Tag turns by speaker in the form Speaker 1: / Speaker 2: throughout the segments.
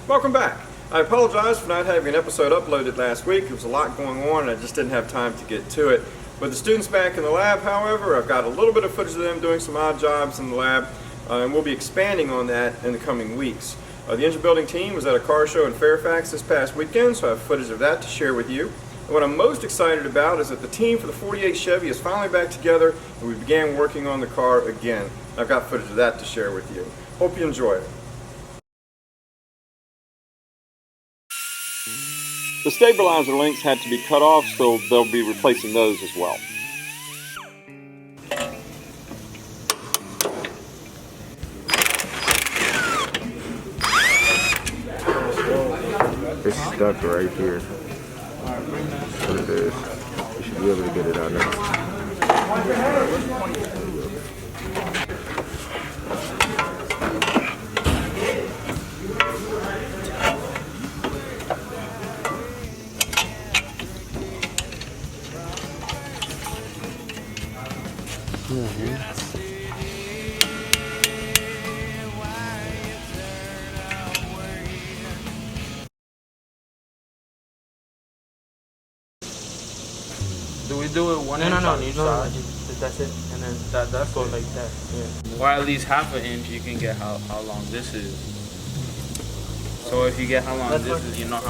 Speaker 1: Welcome back. I apologize for not having an episode uploaded last week. There was a lot going on and I just didn't have time to get to it. With the students back in the lab, however, I've got a little bit of footage of them doing some odd jobs in the lab, and we'll be expanding on that in the coming weeks. The engine building team was at a car show in Fairfax this past weekend, so I have footage of that to share with you. And what I'm most excited about is that the team for the 48 Chevy is finally back together and we began working on the car again. I've got footage of that to share with you. Hope you enjoy it. The stabilizer links had to be cut off, so they'll be replacing those as well.
Speaker 2: It's stuck right here. What it is. You should be able to get it out now.
Speaker 3: Do we do it one inch on each side?
Speaker 4: That's it, and then that goes like that. Yeah.
Speaker 3: Or at least half an inch, you can get how long this is. So if you get how long this is, you know how.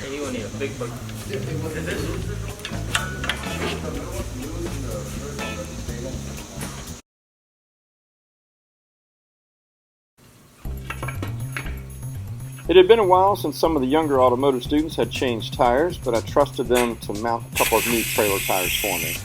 Speaker 4: And you will need a big bucket.
Speaker 1: It had been a while since some of the younger automotive students had changed tires, but I trusted them to mount a couple of new trailer tires for me.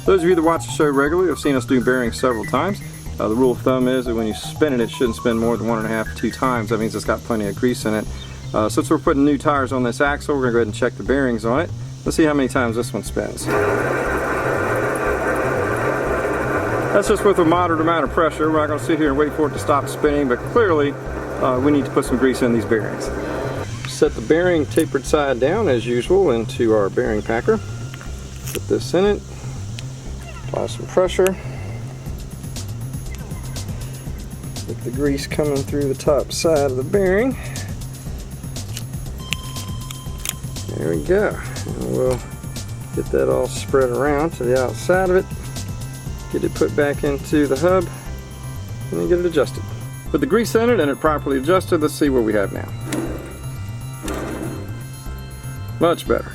Speaker 1: Those of you that watch the show regularly have seen us do bearings several times. The rule of thumb is that when you spin it, it shouldn't spin more than 1.5 to 2 times. That means it's got plenty of grease in it. Since we're putting new tires on this axle, we're going to go ahead and check the bearings on it. Let's see how many times this one spins. That's just with a moderate amount of pressure. We're not going to sit here and wait for it to stop spinning, but clearly we need to put some grease in these bearings. Set the bearing tapered side down as usual into our bearing packer. Put this in it. Apply some pressure. Get the grease coming through the top side of the bearing. There we go. And we'll get that all spread around to the outside of it. Get it put back into the hub and then get it adjusted. With the grease in it and it properly adjusted, let's see what we have now. Much better.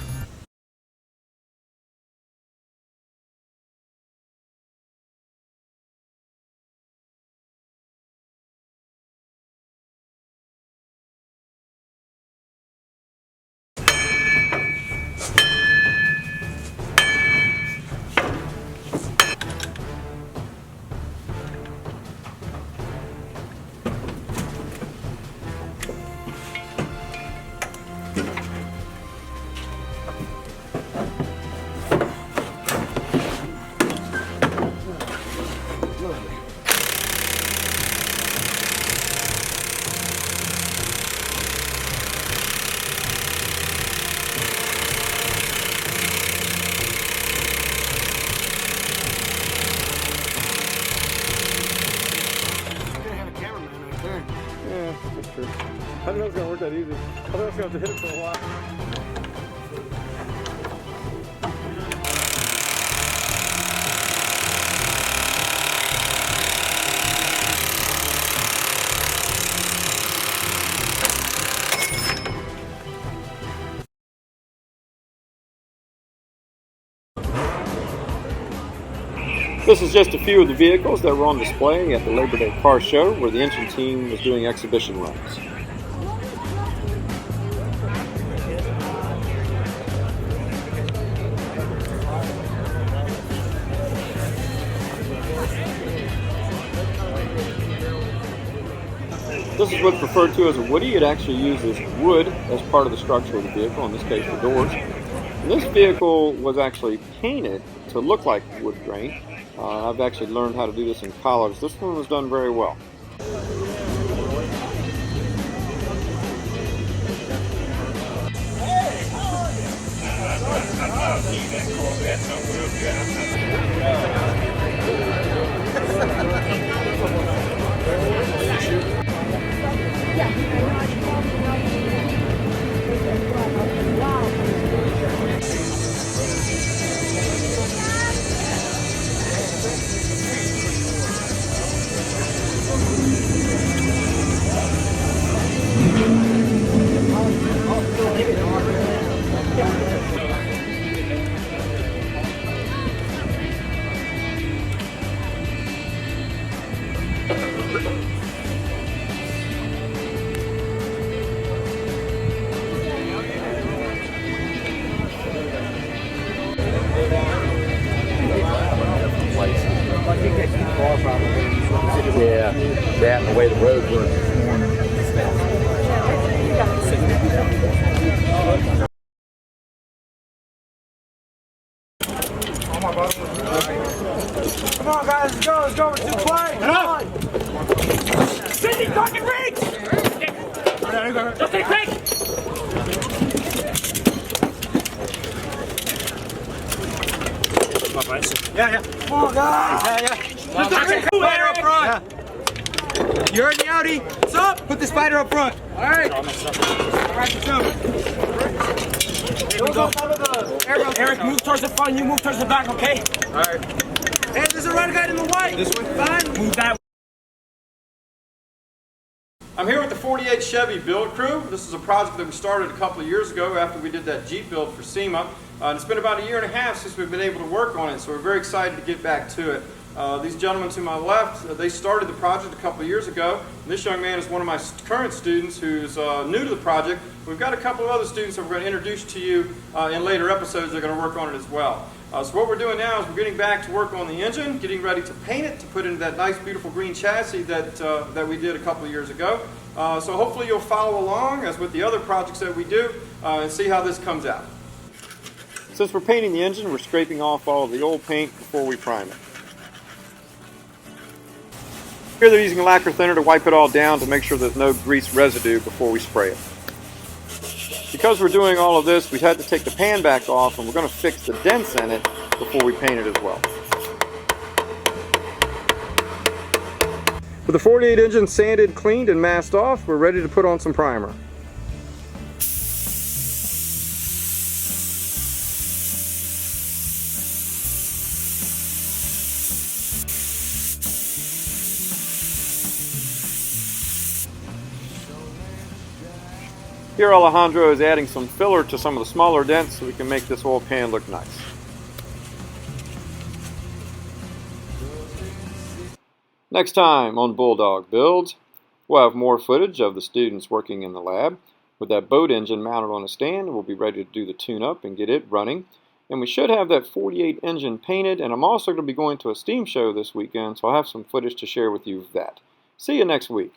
Speaker 1: I didn't know it was going to work that easy. I thought I was going to have to hit it for a while. This is just a few of the vehicles that were on display at the Labor Day car show where the engine team was doing exhibition runs. This is what's referred to as a woody. It actually uses wood as part of the structure of the vehicle, in this case the doors. And this vehicle was actually painted to look like wood grain. I've actually learned how to do this in college. This one was done very well.
Speaker 2: Yeah, that and the way the roads were.
Speaker 5: Come on, guys, let's go, it's too quiet. Come on. Cindy, fucking reach! Just take quick! Yeah. Come on, guys! Yeah. Put the spider up front! Yeah. You heard me, Audi? What's up? Put the spider up front. Alright. Alright, let's go. Here we go. Eric, move towards the front, you move towards the back, okay? Alright. Hey, there's a red guy in the white. This one? Fine. Move that way.
Speaker 1: I'm here with the 48 Chevy build crew. This is a project that we started a couple of years ago after we did that Jeep build for SEMA. It's been about a year and a half since we've been able to work on it, so we're very excited to get back to it. These gentlemen to my left, they started the project a couple of years ago. This young man is one of my current students who's new to the project. We've got a couple of other students that we're going to introduce to you in later episodes that are going to work on it as well. So what we're doing now is we're getting back to work on the engine, getting ready to paint it, to put into that nice beautiful green chassis that we did a couple of years ago. So hopefully you'll follow along, as with the other projects that we do, and see how this comes out. Since we're painting the engine, we're scraping off all of the old paint before we prime it. Here they're using a lacquer thinner to wipe it all down to make sure there's no grease residue before we spray it. Because we're doing all of this, we've had to take the pan back off, and we're going to fix the dents in it before we paint it as well. With the 48 engine sanded, cleaned, and masked off, we're ready to put on some primer. Here Alejandro is adding some filler to some of the smaller dents so we can make this oil pan look nice. Next time on Bulldog Builds, we'll have more footage of the students working in the lab with that boat engine mounted on a stand. We'll be ready to do the tune-up and get it running. And we should have that 48 engine painted, and I'm also going to be going to a steam show this weekend, so I'll have some footage to share with you of that. See you next week.